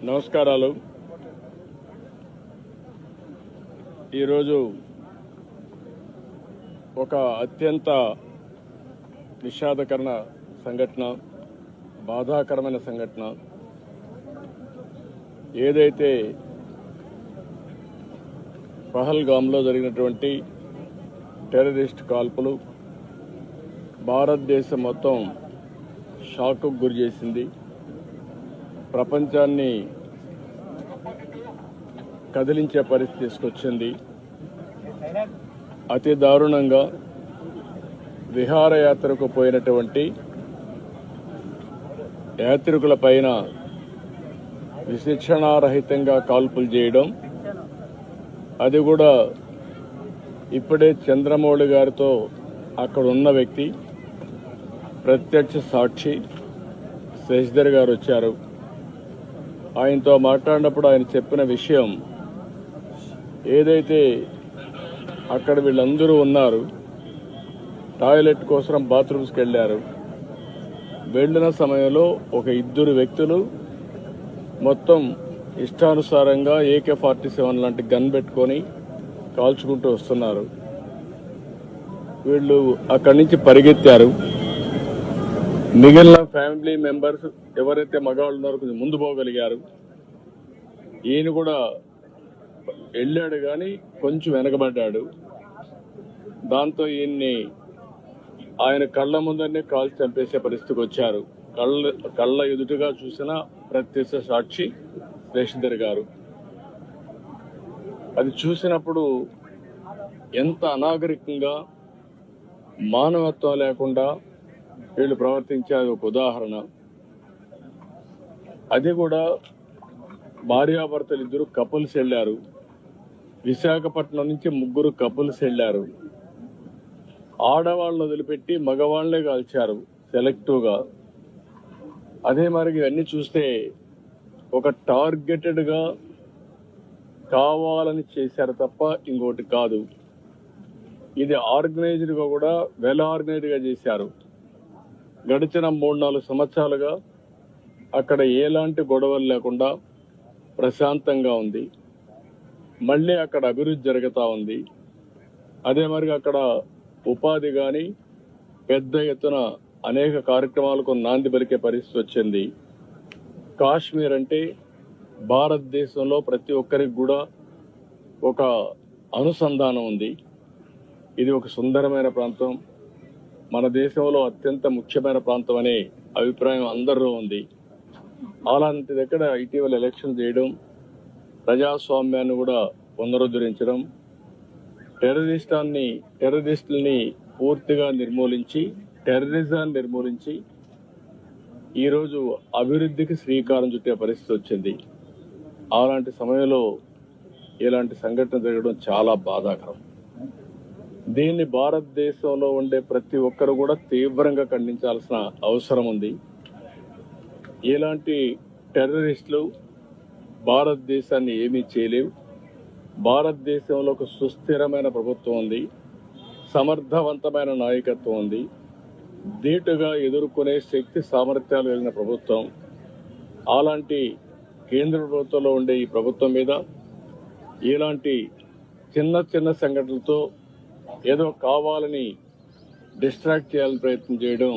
నమస్కారాలు. ఈరోజు ఒక అత్యంత విషాదకరమైన సంఘటన, బాధాకరమైన సంఘటన. ఏదైతే పహల్గామ్లో జరిగినటువంటి టెర్రరిస్ట్ కాల్పులు భారతదేశం మొత్తం షాక్కు గురి చేసింది. ప్రపంచాన్ని కదిలించే పరిస్థితి తీసుకొచ్చింది. అతి దారుణంగా విహారయాత్రకు పోయినటువంటి యాత్రికుల పైన విశిక్షణారహితంగా కాల్పులు చేయడం, అది కూడా ఇప్పుడే చంద్రమౌళి గారితో అక్కడ ఉన్న వ్యక్తి, ప్రత్యక్ష సాక్షి శశిధర్ గారు వచ్చారు. ఆయనతో మాట్లాడినప్పుడు ఆయన చెప్పిన విషయం, ఏదైతే అక్కడ వీళ్ళందరూ ఉన్నారు, టాయిలెట్ కోసం బాత్రూమ్స్కి వెళ్ళారు. వెళ్ళిన సమయంలో ఒక ఇద్దరు వ్యక్తులు మొత్తం ఇష్టానుసారంగా AK-47 లాంటి గన్ పెట్టుకొని కాల్చుకుంటూ వస్తున్నారు. వీళ్ళు అక్కడి నుంచి పరిగెత్తారు. మిగిలిన ఫ్యామిలీ మెంబర్స్ ఎవరైతే మగవాళ్ళు ఉన్నారో కొంచెం ముందు పోగలిగారు. ఈయన కూడా వెళ్ళాడు కానీ కొంచెం వెనకబడ్డాడు. దాంతో ఈయన్ని ఆయన కళ్ళ ముందరనే కాల్చి చంపేసే పరిస్థితికి వచ్చారు. కళ్ళ ఎదుటిగా చూసిన ప్రత్యక్ష సాక్షి శశిధర్ గారు. అది చూసినప్పుడు ఎంత అనాగరికంగా, మానవత్వం లేకుండా వీళ్ళు ప్రవర్తించారు. ఒక ఉదాహరణ. అది కూడా భార్యాభర్తలు ఇద్దరు కపుల్స్ వెళ్లారు. విశాఖపట్నం నుంచి ముగ్గురు కపుల్స్ వెళ్లారు. ఆడవాళ్ళను వదిలిపెట్టి మగవాళ్లే కాల్చారు సెలెక్టివ్గా. అదే మరి ఇవన్నీ చూస్తే ఒక టార్గెటెడ్ గా కావాలని చేశారు తప్ప ఇంకోటి కాదు. ఇది ఆర్గనైజ్డ్ గా కూడా వెల్ ఆర్గనైజ్డ్ గా చేశారు. గడిచిన 3-4 సంవత్సరాలుగా అక్కడ ఎలాంటి గొడవలు లేకుండా ప్రశాంతంగా ఉంది. మళ్ళీ అక్కడ అభివృద్ధి జరుగుతూ ఉంది. అదే మరి అక్కడ ఉపాధి కానీ పెద్ద ఎత్తున అనేక కార్యక్రమాలకు నాంది పలికే పరిస్థితి వచ్చింది. కాశ్మీర్ అంటే భారతదేశంలో ప్రతి ఒక్కరికి కూడా ఒక అనుసంధానం ఉంది. ఇది ఒక సుందరమైన ప్రాంతం, మన దేశంలో అత్యంత ముఖ్యమైన ప్రాంతం అనే అభిప్రాయం అందరిలో ఉంది. అలాంటి దగ్గర ఇటీవల ఎలక్షన్ చేయడం, ప్రజాస్వామ్యాన్ని కూడా పునరుద్ధరించడం, టెర్రరిస్టుల్ని పూర్తిగా నిర్మూలించి, టెర్రరిజాన్ని నిర్మూలించి ఈరోజు అభివృద్ధికి శ్రీకారం చుట్టే పరిస్థితి వచ్చింది. అలాంటి సమయంలో ఇలాంటి సంఘటన జరగడం చాలా బాధాకరం. దీన్ని భారతదేశంలో ఉండే ప్రతి ఒక్కరు కూడా తీవ్రంగా ఖండించాల్సిన అవసరం ఉంది. ఇలాంటి టెర్రరిస్టులు భారతదేశాన్ని ఏమీ చేయలేవు. భారతదేశంలో ఒక సుస్థిరమైన ప్రభుత్వం ఉంది, సమర్థవంతమైన నాయకత్వం ఉంది, ధీటుగా ఎదుర్కొనే శక్తి సామర్థ్యాలు కలిగిన ప్రభుత్వం. అలాంటి కేంద్ర ప్రభుత్వంలో ఉండే ఈ ప్రభుత్వం మీద ఇలాంటి చిన్న చిన్న సంఘటనలతో ఏదో కావాలని డిస్ట్రాక్ట్ చేయాలని ప్రయత్నం చేయడం,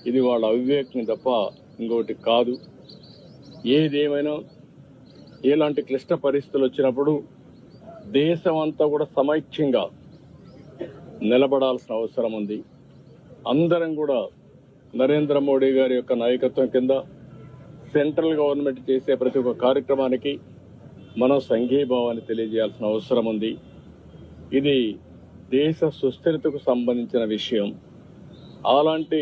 ఇది వాళ్ళ అవివేకం తప్ప ఇంకొకటి కాదు. ఏదేమైనా ఇలాంటి క్లిష్ట పరిస్థితులు వచ్చినప్పుడు దేశం అంతా కూడా సమైక్యంగా నిలబడాల్సిన అవసరం ఉంది. అందరం కూడా నరేంద్ర మోడీ గారి యొక్క నాయకత్వం కింద సెంట్రల్ గవర్నమెంట్ చేసే ప్రతి ఒక్క కార్యక్రమానికి మనం సంఘీభావాన్ని తెలియజేయాల్సిన అవసరం ఉంది. ఇది దేశ సుస్థిరతకు సంబంధించిన విషయం. అలాంటి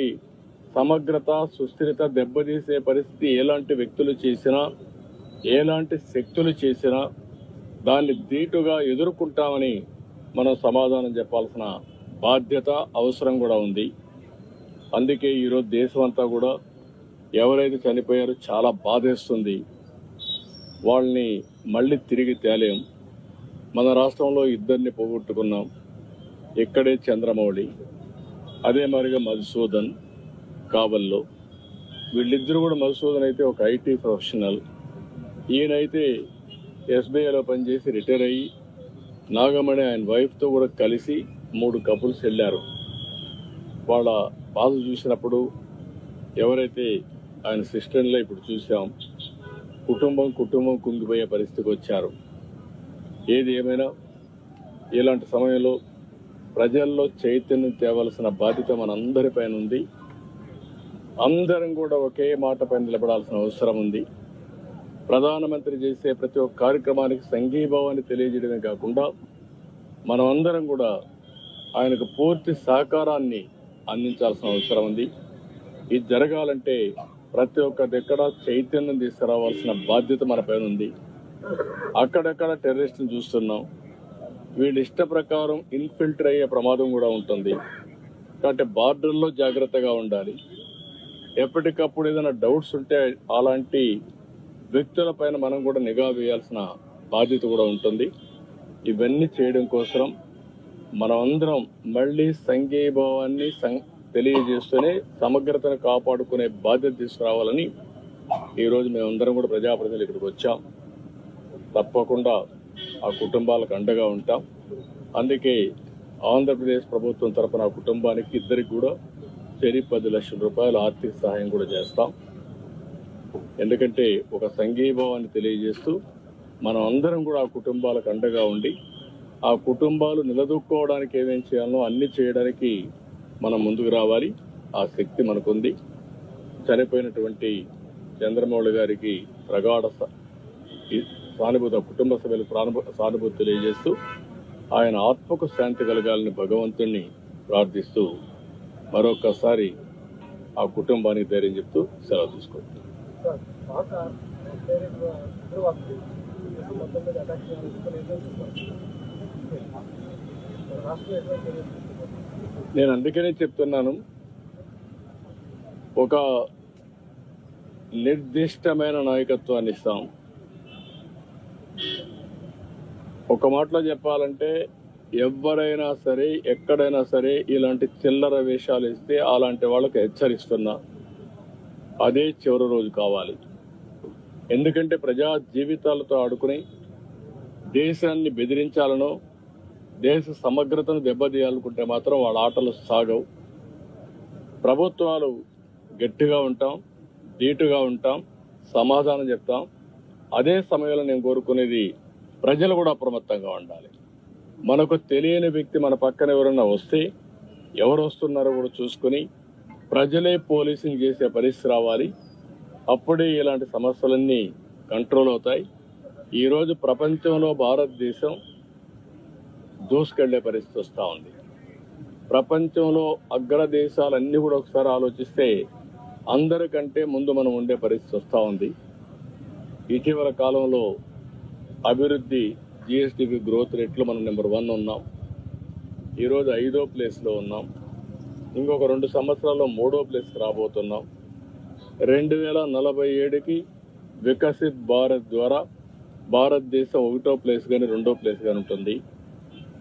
సమగ్రత, సుస్థిరత దెబ్బతీసే పరిస్థితి ఎలాంటి వ్యక్తులు చేసినా, ఎలాంటి శక్తులు చేసినా దాన్ని ధీటుగా ఎదుర్కొంటామని మనం సమాధానం చెప్పాల్సిన బాధ్యత, అవసరం కూడా ఉంది. అందుకే ఈరోజు దేశం అంతా కూడా ఎవరైతే చనిపోయారో చాలా బాధేస్తుంది. వాళ్ళని మళ్ళీ తిరిగి తేలేం. మన రాష్ట్రంలో ఇద్దరిని పోగొట్టుకున్నాం. ఇక్కడే చంద్రమౌళి, అదే మరిగా ఈయనైతే ఎస్బీఐలో పనిచేసి రిటైర్ అయ్యి నాగమణి ఆయన వైఫ్తో కూడా కలిసి 3 కపుల్స్ వెళ్ళారు. వాళ్ళ బాధ చూసినప్పుడు ఎవరైతే ఆయన సిస్టర్లో ఇప్పుడు చూసాం, కుటుంబం కుంగిపోయే పరిస్థితికి వచ్చారు. ఏది ఏమైనా ఇలాంటి సమయంలో ప్రజల్లో చైతన్యం తేవలసిన బాధ్యత మనందరిపైన ఉంది. అందరం కూడా ఒకే మాట పైన నిలబడాల్సిన అవసరం ఉంది. ప్రధానమంత్రి చేసే ప్రతి ఒక్క కార్యక్రమానికి సంఘీభావాన్ని తెలియజేయడమే కాకుండా మనం అందరం కూడా ఆయనకు పూర్తి సహకారాన్ని అందించాల్సిన అవసరం ఉంది. ఇది జరగాలంటే ప్రతి ఒక్క దగ్గర చైతన్యం తీసుకురావాల్సిన బాధ్యత మన పైన ఉంది. అక్కడక్కడ టెర్రరిస్ట్ని చూస్తున్నాం. వీళ్ళ ఇష్ట ప్రకారం ఇన్ఫిల్టర్ అయ్యే ప్రమాదం కూడా ఉంటుంది. కాబట్టి బార్డర్లో జాగ్రత్తగా ఉండాలి. ఎప్పటికప్పుడు ఏదైనా డౌట్స్ ఉంటే అలాంటి వ్యక్తుల పైన మనం కూడా నిఘా వేయాల్సిన బాధ్యత కూడా ఉంటుంది. ఇవన్నీ చేయడం కోసం మనం అందరం మళ్ళీ సంఘీభావాన్ని తెలియజేస్తూనే సమగ్రతను కాపాడుకునే బాధ్యత తీసుకురావాలని ఈరోజు మేమందరం కూడా ప్రజాప్రతినిధులు ఇక్కడికి వచ్చాం. తప్పకుండా ఆ కుటుంబాలకు అండగా ఉంటాం. అందుకే ఆంధ్రప్రదేశ్ ప్రభుత్వం తరపున ఆ కుటుంబానికి ఇద్దరికి కూడా 10 లక్షల రూపాయల ఆర్థిక సహాయం కూడా చేస్తాం. ఎందుకంటే ఒక సంఘీభావాన్ని తెలియజేస్తూ మనం అందరం కూడా ఆ కుటుంబాలకు అండగా ఉండి ఆ కుటుంబాలు నిలదొక్కుకోవడానికి ఏమేం చేయాలో అన్ని చేయడానికి మనం ముందుకు రావాలి. ఆ శక్తి మనకుంది. చనిపోయినటువంటి చంద్రమౌళి గారికి ప్రగాఢ సానుభూతి, కుటుంబ సభ్యులకు సానుభూతి తెలియజేస్తూ ఆయన ఆత్మకు శాంతి కలగాలని భగవంతుణ్ణి ప్రార్థిస్తూ మరొకసారి ఆ కుటుంబానికి ధైర్యం చెప్తూ సెలవు తీసుకుంటాం. నేను అందుకనే చెప్తున్నాను, ఒక నిర్దిష్టమైన నాయకత్వాన్ని ఇస్తాం. ఒక మాటలో చెప్పాలంటే ఎవరైనా సరే ఎక్కడైనా సరే ఇలాంటి చిల్లర వేషాలు ఇస్తే అలాంటి వాళ్ళకి హెచ్చరిస్తున్నా అదే చివరి రోజు కావాలి. ఎందుకంటే ప్రజా జీవితాలతో ఆడుకుని దేశాన్ని బెదిరించాలనో దేశ సమగ్రతను దెబ్బతీయాలనుకుంటే మాత్రం వాళ్ళ ఆటలు సాగవు. ప్రభుత్వాలు గట్టిగా ఉంటాం, ధీటుగా ఉంటాం, సమాధానం చెప్తాం. అదే సమయంలో నేను కోరుకునేది ప్రజలు కూడా అప్రమత్తంగా ఉండాలి. మనకు తెలియని వ్యక్తి మన పక్కన ఎవరన్నా వస్తే ఎవరు వస్తున్నారో కూడా చూసుకుని ప్రజలే పోలీసింగ్ చేసే పరిస్థితి రావాలి. అప్పుడే ఇలాంటి సమస్యలన్నీ కంట్రోల్ అవుతాయి. ఈరోజు ప్రపంచంలో భారతదేశం దూసుకెళ్లే పరిస్థితి వస్తూ ఉంది. ప్రపంచంలో అగ్రదేశాలన్నీ కూడా ఒకసారి ఆలోచిస్తే అందరికంటే ముందు మనం ఉండే పరిస్థితి వస్తూ ఉంది. ఇటీవల కాలంలో అభివృద్ధి జిఎస్డిపి గ్రోత్ రేట్లో మనం నెంబర్ 1 ఉన్నాం. ఈరోజు 5వ ప్లేస్లో ఉన్నాం. ఇంకొక 2 సంవత్సరాల్లో 3వ ప్లేస్కి రాబోతున్నాం. 2047కి వికసిత్ భారత్ ద్వారా భారతదేశం 1వ ప్లేస్ కానీ 2వ ప్లేస్ కానీ ఉంటుంది.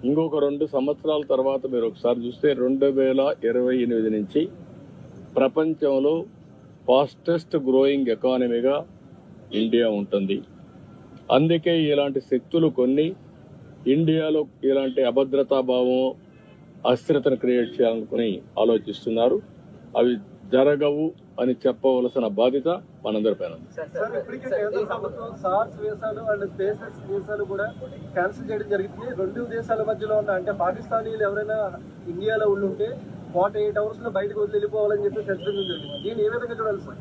ఇంకొక 2 సంవత్సరాల తర్వాత మీరు ఒకసారి చూస్తే 2028 నుంచి ప్రపంచంలో ఫాస్టెస్ట్ గ్రోయింగ్ ఎకానమీగా ఇండియా ఉంటుంది. అందుకే ఇలాంటి శక్తులు కొన్ని ఇండియాలో ఇలాంటి అభద్రతాభావం, అస్థిరతను క్రియేట్ చేయాలనుకుని ఆలోచిస్తున్నారు. అవి జరగవు అని చెప్పవలసిన బాధ్యత మనందరిపైన ఉంది. కూడా క్యాన్సిల్ చేయడం జరిగింది. 2 దేశాల మధ్యలో ఉన్న అంటే పాకిస్తానీలు ఎవరైనా ఇండియాలో ఉండుంటే 48 hours లో బయటకు వెళ్ళిపోవాలని చెప్పి చర్చించడం జరిగింది. దీన్ని ఏ విధంగా చూడాలి సార్?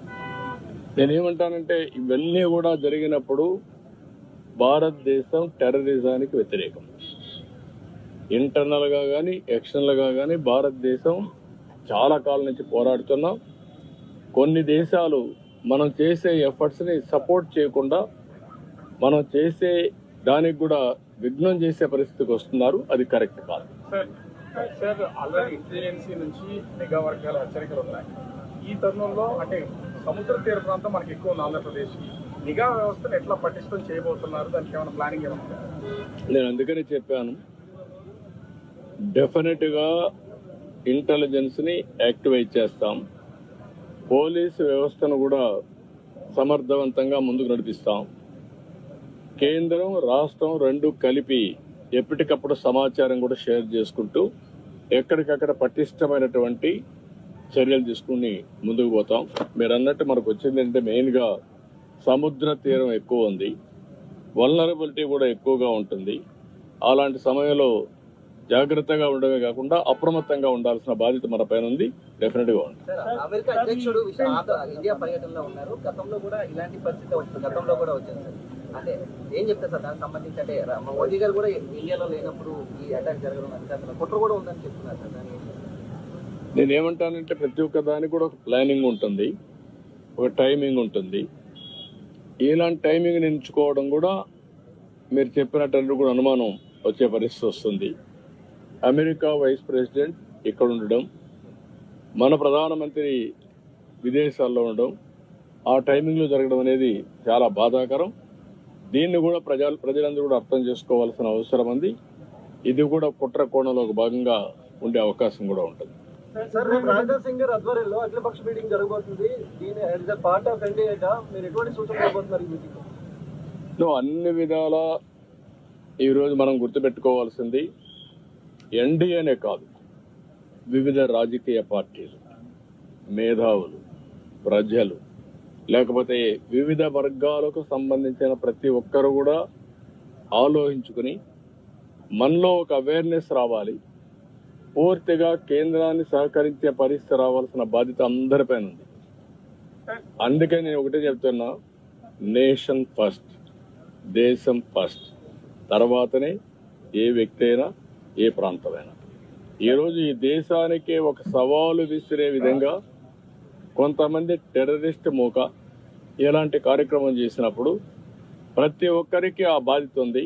నేనేమంటానంటే ఇవన్నీ కూడా జరిగినప్పుడు భారతదేశం టెర్రరిజానికి వ్యతిరేకం. ఇంటర్నల్ గా కానీ ఎక్స్టర్నల్ గా కానీ భారతదేశం చాలా కాలం నుంచి పోరాడుతున్నాం. కొన్ని దేశాలు మనం చేసే ఎఫర్ట్స్ ని సపోర్ట్ చేయకుండా మనం చేసే దానికి కూడా విఘ్నం చేసే పరిస్థితికి వస్తున్నారు. అది కరెక్ట్ కాదు. సార్ ఆల్రెడీ ఇంటెలిజెన్సీ నుంచి నిఘా వర్గాల హెచ్చరికలు ఉన్నాయి. ఈ తరుణంలో అంటే సముద్ర తీర ప్రాంతం మనకి ఎక్కువ ఉంది ఆంధ్రప్రదేశ్. నిఘా వ్యవస్థను ఎట్లా పటిష్టం చేయబోతున్నారు? దానికి ఏమైనా ప్లానింగ్ ఏమన్నా? నేను అందుకని చెప్పాను, డెఫినెట్ గా ఇంటెలిజెన్స్ ని యాక్టివేట్ చేస్తాం. పోలీసు వ్యవస్థను కూడా సమర్థవంతంగా ముందుకు నడిపిస్తాం. కేంద్రం రాష్ట్రం రెండు కలిపి ఎప్పటికప్పుడు సమాచారం కూడా షేర్ చేసుకుంటూ ఎక్కడికక్కడ పటిష్టమైనటువంటి చర్యలు తీసుకుని ముందుకు పోతాం. మీరు అన్నట్టు మనకు వచ్చింది అంటే మెయిన్గా సముద్ర తీరం ఎక్కువ ఉంది, వల్నరబిలిటీ కూడా ఎక్కువగా ఉంటుంది. అలాంటి సమయంలో జాగ్రత్తగా ఉండడమే కాకుండా అప్రమత్తంగా ఉండాల్సిన బాధ్యత మన పైన ఉంది. డెఫినెట్ గా ఉంది. అమెరికా అధ్యక్షుడు ఇండియా పర్యటనలో ఉన్నారు. గతంలో కూడా ఇలాంటి పరిస్థితి వచ్చింది, గతంలో కూడా వచ్చింది సార్. అంటే ఏం చెప్తారు సార్ దానికి సంబంధించి? అంటే మోదీ గారు కూడా ఇండియాలో లేనప్పుడు ఈ అటాక్ జరగడం అంటే అసలు కుట్ర కూడా ఉందని చెప్తున్నారు సార్. దాని నేనేమంటానంటే ప్రతి ఒక్క దానికి కూడా ఒక ప్లానింగ్ ఉంటుంది, ఒక టైమింగ్ ఉంటుంది. ఇలాంటి టైమింగ్ ఎంచుకోవడం కూడా మీరు చెప్పినట్టు కూడా అనుమానం వచ్చే పరిస్థితి వస్తుంది. అమెరికా వైస్ ప్రెసిడెంట్ ఇక్కడ ఉండడం, మన ప్రధానమంత్రి విదేశాల్లో ఉండడం, ఆ టైమింగ్లో జరగడం అనేది చాలా బాధాకరం. దీన్ని కూడా ప్రజలందరూ కూడా అర్థం చేసుకోవాల్సిన అవసరం ఉంది. ఇది కూడా కుట్ర కోణంలో ఒక భాగంగా ఉండే అవకాశం కూడా ఉంటుంది. సార్, రేపు రాజ్నాథ్ సింగ్ గారి ఆధ్వర్యంలో అఖిలపక్ష మీటింగ్ జరగబోతుంది. దీని యాజ్ ఎ పార్ట్ ఆఫ్ ఎన్డీఏగా మీరు ఎటువంటి సూచనలు ఇవ్వబోతున్నారు ఈ మీటింగ్? అన్ని విధాల ఈరోజు మనం గుర్తుపెట్టుకోవాల్సింది ఎన్డీఏనే కాదు, వివిధ రాజకీయ పార్టీలు, మేధావులు, ప్రజలు, లేకపోతే వివిధ వర్గాలకు సంబంధించిన ప్రతి ఒక్కరు కూడా ఆలోచించుకుని మనలో ఒక అవేర్నెస్ రావాలి. పూర్తిగా కేంద్రాన్ని సహకరించే పరిస్థితి రావాల్సిన బాధ్యత అందరిపైన ఉంది. అందుకే నేను ఒకటే చెప్తున్నా, నేషన్ ఫస్ట్, దేశం ఫస్ట్, తర్వాతనే ఏ వ్యక్తి అయినా ఏ ప్రాంతమైనా. ఈరోజు ఈ దేశానికే ఒక సవాలు విసిరే విధంగా కొంతమంది టెర్రరిస్ట్ మూక ఇలాంటి కార్యక్రమం చేసినప్పుడు ప్రతి ఒక్కరికి ఆ బాధ్యత ఉంది.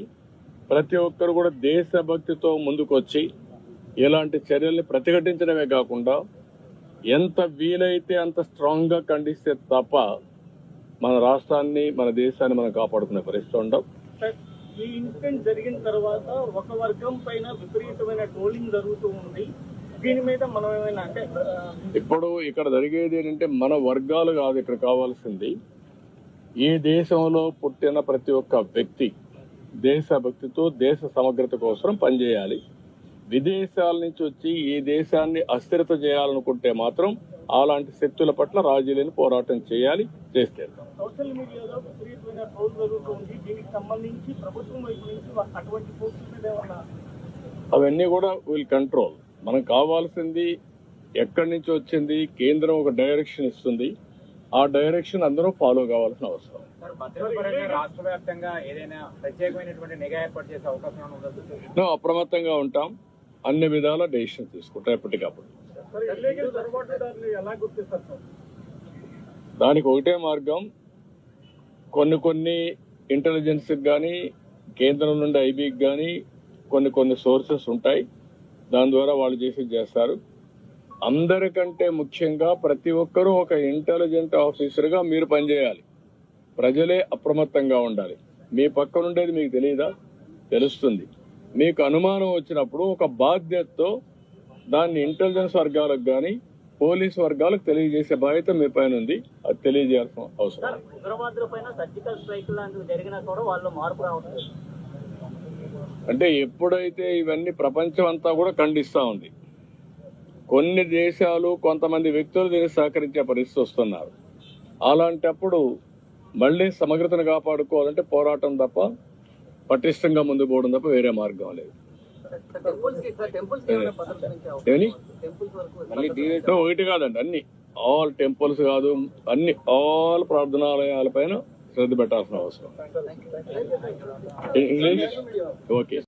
ప్రతి ఒక్కరు కూడా దేశభక్తితో ముందుకొచ్చి ఇలాంటి చర్యల్ని ప్రతిఘటించడమే కాకుండా ఎంత వీలైతే అంత స్ట్రాంగ్ గా ఖండిస్తే తప్ప మన రాష్ట్రాన్ని, మన దేశాన్ని మనం కాపాడుకునే పరిస్థితి ఉండవు. ఈ ఇన్సిడెంట్ జరిగిన తర్వాత ఒక వర్గం పైన విపరీతమైన ట్రోలింగ్ జరుగుతూ ఉంది. దీని మీద మనం ఏమైనా అంటే ఇప్పుడు ఇక్కడ జరిగేది ఏంటంటే మన వర్గాలు కాదు ఇక్కడ కావాల్సింది. ఈ దేశంలో పుట్టిన ప్రతి ఒక్క వ్యక్తి దేశభక్తితో దేశ సమగ్రత కోసం పనిచేయాలి. విదేశాల నుంచి వచ్చి ఈ దేశాన్ని అస్థిరత చేయాలనుకుంటే మాత్రం అలాంటి శక్తుల పట్ల రాజీ లేని పోరాటం చేయాలి, చేస్తే. సోషల్ మీడియాలో విపరీతమైన ట్రోల్ జరుగుతుంది. దీనికి సంబంధించి ప్రభుత్వం వైపు నుంచి అటువంటి పోస్టుల మీద ఏమన్నా? అవన్నీ కూడా విల్ కంట్రోల్. మనకు కావాల్సింది ఎక్కడి నుంచి వచ్చింది, కేంద్రం ఒక డైరెక్షన్ ఇస్తుంది, ఆ డైరెక్షన్ అందరూ ఫాలో కావాల్సిన అవసరం. రాష్ట్ర వ్యాప్తంగా ఏదైనా ప్రత్యేకమైనటువంటి నిఘా ఏర్పాటు చేసే అవకాశం ఉండదు? అప్రమత్తంగా ఉంటాం, అన్ని విధాల డెసిషన్ తీసుకుంటాం ఎప్పటికప్పుడు. ఎలా గుర్తిస్తారు సార్? దానికి ఒకటే మార్గం, కొన్ని ఇంటెలిజెన్స్ కానీ కేంద్రం నుండి ఐబీకి కానీ కొన్ని సోర్సెస్ ఉంటాయి, దాని ద్వారా వాళ్ళు చేస్తారు. అందరికంటే ముఖ్యంగా ప్రతి ఒక్కరూ ఒక ఇంటెలిజెంట్ ఆఫీసర్గా మీరు పనిచేయాలి. ప్రజలే అప్రమత్తంగా ఉండాలి. మీ పక్కన ఉండేది మీకు తెలియదా? తెలుస్తుంది. మీకు అనుమానం వచ్చినప్పుడు ఒక బాధ్యతతో దాన్ని ఇంటెలిజెన్స్ వర్గాలకు కానీ పోలీస్ వర్గాలకు తెలియజేసే బాధ్యత మీ పైన ఉంది. అది తెలియజేయాల్సిన అవసరం. ఉగ్రవాదుల పైన సర్జికల్ స్ట్రైక్ లాంటివి జరిగినా కూడా వాళ్ళు మార్పు రావట్లేదు. అంటే ఎప్పుడైతే ఇవన్నీ ప్రపంచం అంతా కూడా ఖండిస్తా ఉంది, కొన్ని దేశాలు కొంతమంది వ్యక్తులు దీన్ని సహకరించే పరిస్థితి వస్తున్నారు. అలాంటప్పుడు మళ్ళీ సమగ్రతను కాపాడుకోవాలంటే పోరాటం తప్ప, పటిష్టంగా ముందు పోవడం తప్ప వేరే మార్గం లేదు. ఒకటి కాదండి, అన్ని ఆల్ టెంపుల్స్ కాదు, అన్ని ఆల్ ప్రార్థనాలయాల పైన శ్రద్ధ పెట్టాల్సిన అవసరం. English okay.